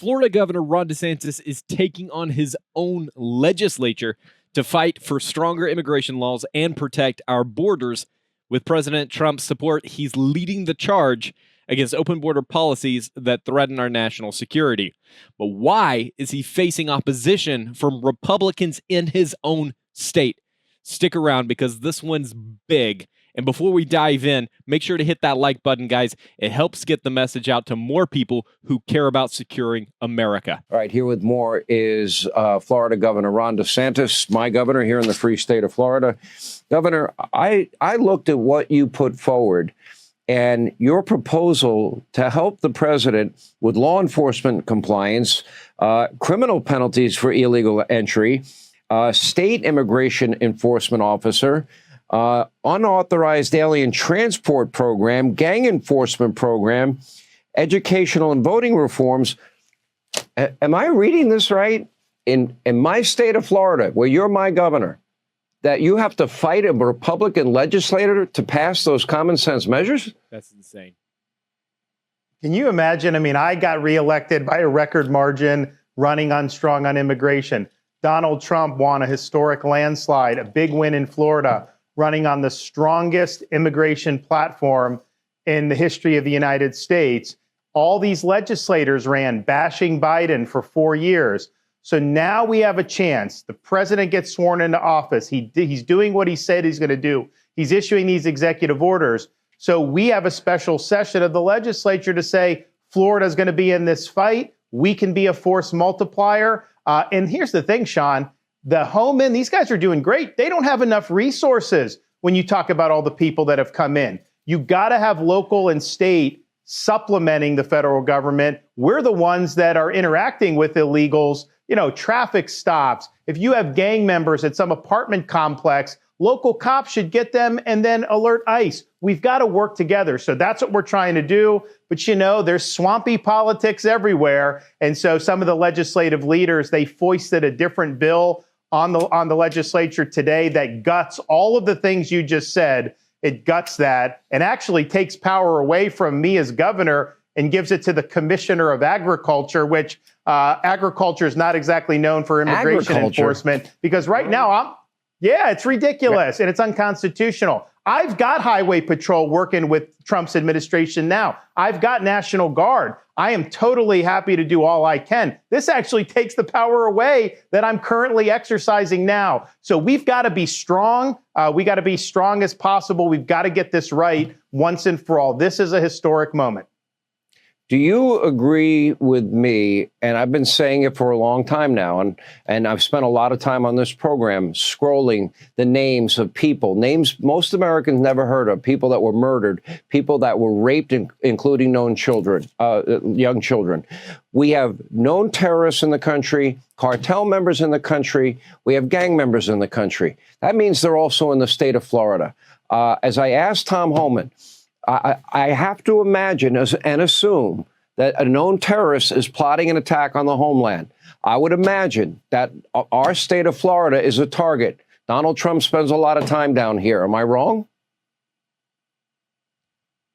Florida Governor Ron DeSantis is taking on his own legislature to fight for stronger immigration laws and protect our borders. With President Trump's support, he's leading the charge against open border policies that threaten our national security. But why is he facing opposition from Republicans in his own state? Stick around because this one's big. And before we dive in, make sure to hit that like button, guys. It helps get the message out to more people who care about securing America. All right, here with more is Florida Governor Ron DeSantis, my governor here in the free state of Florida. Governor, I looked at what you put forward and your proposal to help the president with law enforcement compliance, criminal penalties for illegal entry, state immigration enforcement officer, unauthorized alien transport program, gang enforcement program, educational and voting reforms. Am I reading this right? In my state of Florida, where you're my governor, that you have to fight a Republican legislator to pass those common sense measures? That's insane. Can you imagine? I mean, I got reelected by a record margin running on strong on immigration. Donald Trump won a historic landslide, a big win in Florida, running on the strongest immigration platform in the history of the United States. All these legislators ran bashing Biden for 4 years. So now we have a chance. The president gets sworn into office. He's doing what he said he's going to do. He's issuing these executive orders. So we have a special session of the legislature to say, Florida's going to be in this fight. We can be a force multiplier. And here's the thing, Sean. The Homeland, these guys are doing great. They don't have enough resources when you talk about all the people that have come in. You got to have local and state supplementing the federal government. We're the ones that are interacting with illegals, traffic stops. If you have gang members at some apartment complex, local cops should get them and then alert ICE. We've got to work together. So that's what we're trying to do. But, there's swampy politics everywhere. And so some of the legislative leaders, they foisted a different bill on the legislature today that guts all of the things you just said. It guts that and actually takes power away from me as governor and gives it to the commissioner of agriculture, which agriculture is not exactly known for immigration enforcement, because right now it's ridiculous and it's unconstitutional. I've got highway patrol working with Trump's administration now. I've got National Guard. I am totally happy to do all I can. This actually takes the power away that I'm currently exercising now. So we've got to be strong. We got to be strong as possible. We've got to get this right once and for all. This is a historic moment. Do you agree with me, and I've been saying it for a long time now, and I've spent a lot of time on this program scrolling the names of people, names most Americans never heard of, people that were murdered, people that were raped, including young children. We have known terrorists in the country, cartel members in the country. We have gang members in the country. That means they're also in the state of Florida. As I asked Tom Homan, I have to imagine and assume that a known terrorist is plotting an attack on the homeland. I would imagine that our state of Florida is a target. Donald Trump spends a lot of time down here. Am I wrong?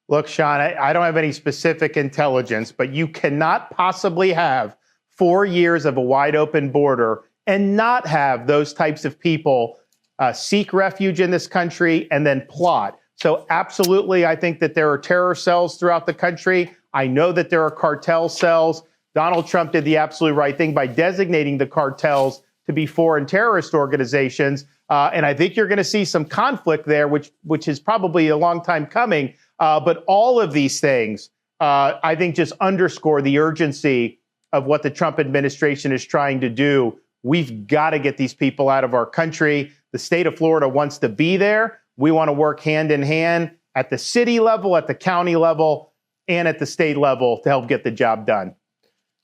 Look, Sean, I don't have any specific intelligence, but you cannot possibly have 4 years of a wide open border and not have those types of people seek refuge in this country and then plot. So absolutely, I think that there are terror cells throughout the country. I know that there are cartel cells. Donald Trump did the absolute right thing by designating the cartels to be foreign terrorist organizations. And I think you're going to see some conflict there, which is probably a long time coming. But all of these things, I think, just underscore the urgency of what the Trump administration is trying to do. We've got to get these people out of our country. The state of Florida wants to be there. We want to work hand in hand at the city level, at the county level, and at the state level to help get the job done.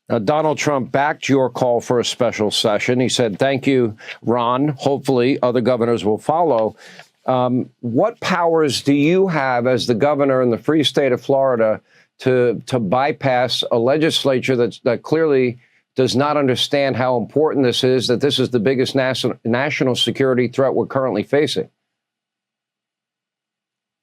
Now, Donald Trump backed your call for a special session. He said, thank you, Ron. Hopefully other governors will follow. What powers do you have as the governor in the free state of Florida to bypass a legislature that clearly does not understand how important this is, that this is the biggest national security threat we're currently facing?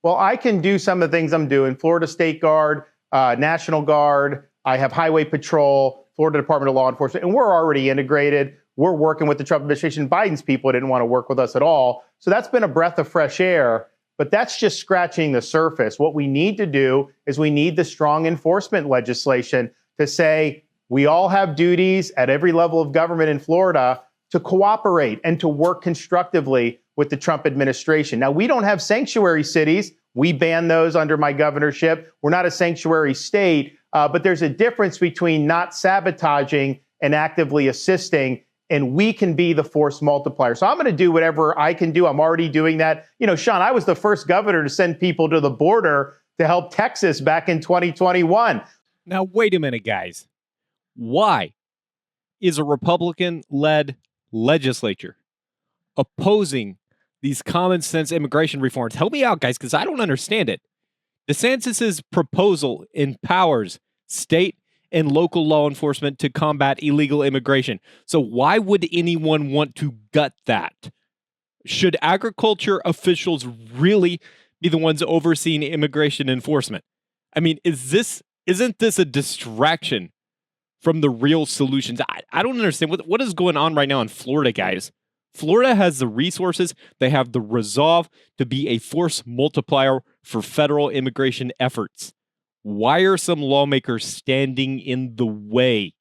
Well, I can do some of the things I'm doing. Florida State Guard, National Guard. I have Highway Patrol. Florida Department of Law Enforcement, and we're already integrated. We're working with the Trump administration. Biden's people didn't want to work with us at all. So that's been a breath of fresh air, but that's just scratching the surface. What we need to do is we need the strong enforcement legislation to say we all have duties at every level of government in Florida to cooperate and to work constructively with the Trump administration. Now, we don't have sanctuary cities. We ban those under my governorship. We're not a sanctuary state, but there's a difference between not sabotaging and actively assisting, and we can be the force multiplier. So I'm going to do whatever I can do. I'm already doing that. You know, Sean, I was the first governor to send people to the border to help Texas back in 2021. Now, wait a minute, guys. Why is a Republican-led legislature opposing these common sense immigration reforms? Help me out, guys, because I don't understand it. DeSantis's proposal empowers state and local law enforcement to combat illegal immigration. So why would anyone want to gut that? Should agriculture officials really be the ones overseeing immigration enforcement? I mean, isn't this a distraction from the real solutions? I don't understand what is going on right now in Florida, guys. Florida has the resources, they have the resolve to be a force multiplier for federal immigration efforts. Why are some lawmakers standing in the way?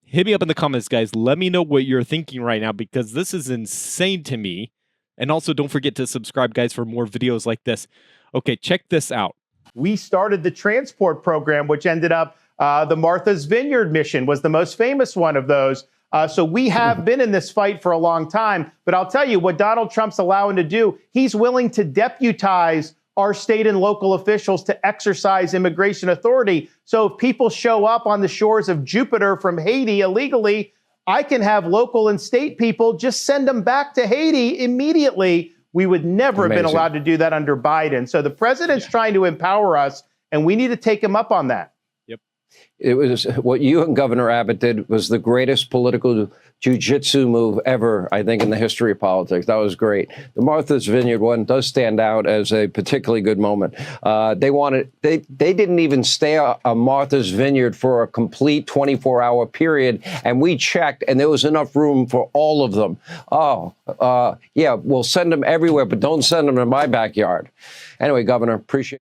Hit me up in the comments, guys. Let me know what you're thinking right now, because this is insane to me. And also, don't forget to subscribe, guys, for more videos like this. Okay, check this out. We started the transport program, which ended up the Martha's Vineyard mission was the most famous one of those. So we have been in this fight for a long time. But I'll tell you what Donald Trump's allowing to do. He's willing to deputize our state and local officials to exercise immigration authority. So if people show up on the shores of Jupiter from Haiti illegally, I can have local and state people just send them back to Haiti immediately. We would never have been allowed to do that under Biden. So the president's trying to empower us, and we need to take him up on that. It was what you and Governor Abbott did was the greatest political jujitsu move ever, I think, in the history of politics. That was great. The Martha's Vineyard one does stand out as a particularly good moment. They didn't even stay on Martha's Vineyard for a complete 24-hour period, and we checked, and there was enough room for all of them. Yeah, we'll send them everywhere, but don't send them to my backyard. Anyway, Governor, appreciate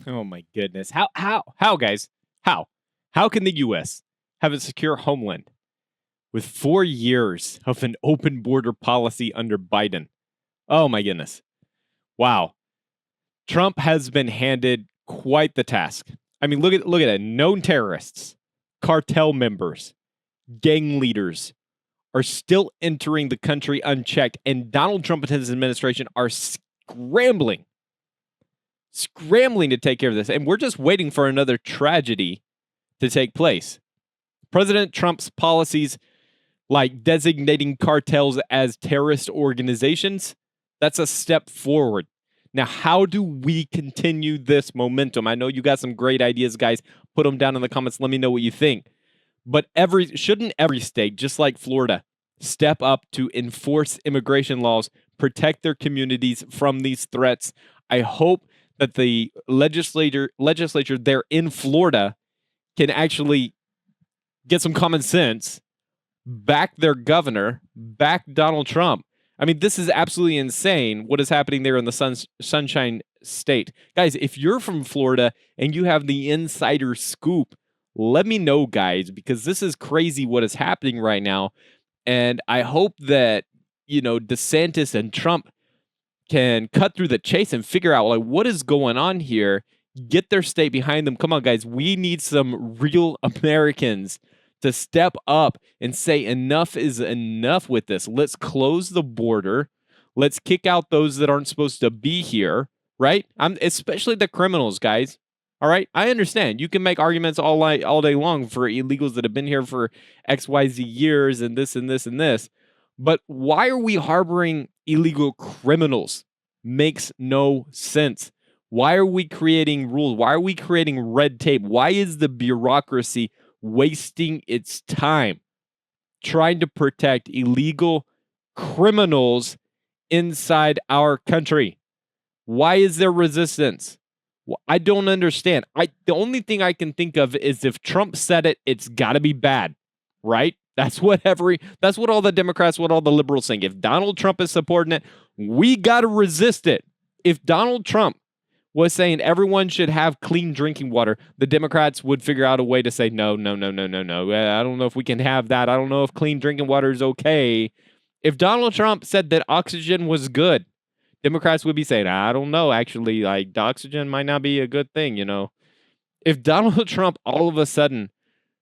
it. Oh my goodness. How, guys? How can the U.S. have a secure homeland with 4 years of an open border policy under Biden? Oh my goodness. Wow. Trump has been handed quite the task. I mean, look at it. Known terrorists, cartel members, gang leaders are still entering the country unchecked, and Donald Trump and his administration are scrambling to take care of this. And we're just waiting for another tragedy to take place. President Trump's policies, like designating cartels as terrorist organizations, that's a step forward. Now, how do we continue this momentum? I know you got some great ideas, guys. Put them down in the comments. Let me know what you think. But shouldn't every state, just like Florida, step up to enforce immigration laws, protect their communities from these threats? I hope that the legislature there in Florida can actually get some common sense, back their governor, back Donald Trump. I mean, this is absolutely insane what is happening there in the Sunshine State. Guys, if you're from Florida and you have the insider scoop, let me know, guys, because this is crazy what is happening right now. And I hope that, DeSantis and Trump can cut through the chase and figure out, like, what is going on here. Get their state behind them. Come on, guys. We need some real Americans to step up and say enough is enough with this. Let's close the border. Let's kick out those that aren't supposed to be here, right? Especially the criminals, guys. All right? I understand. You can make arguments all day long for illegals that have been here for XYZ years and this and this and this. But why are we harboring illegal criminals? Makes no sense. Why are we creating rules? Why are we creating red tape? Why is the bureaucracy wasting its time trying to protect illegal criminals inside our country? Why is there resistance? Well, I don't understand. The only thing I can think of is if Trump said it, it's got to be bad, right? That's what all the Democrats, what all the liberals think. If Donald Trump is supporting it, we got to resist it. If Donald Trump was saying everyone should have clean drinking water, the Democrats would figure out a way to say, no, no, no, no, no, no. I don't know if we can have that. I don't know if clean drinking water is okay. If Donald Trump said that oxygen was good, Democrats would be saying, I don't know, actually, like, oxygen might not be a good thing, you know. If Donald Trump all of a sudden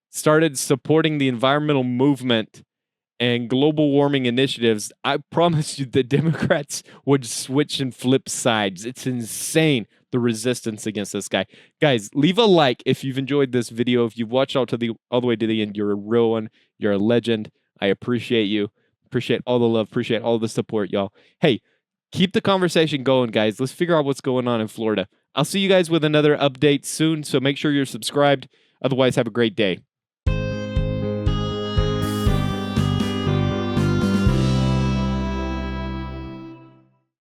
started supporting the environmental movement and global warming initiatives, I promise you the Democrats would switch and flip sides. It's insane, the resistance against this guy. Guys, leave a like if you've enjoyed this video. If you've watched all the way to the end, you're a real one. You're a legend. I appreciate you. Appreciate all the love. Appreciate all the support, y'all. Hey, keep the conversation going, guys. Let's figure out what's going on in Florida. I'll see you guys with another update soon, so make sure you're subscribed. Otherwise, have a great day.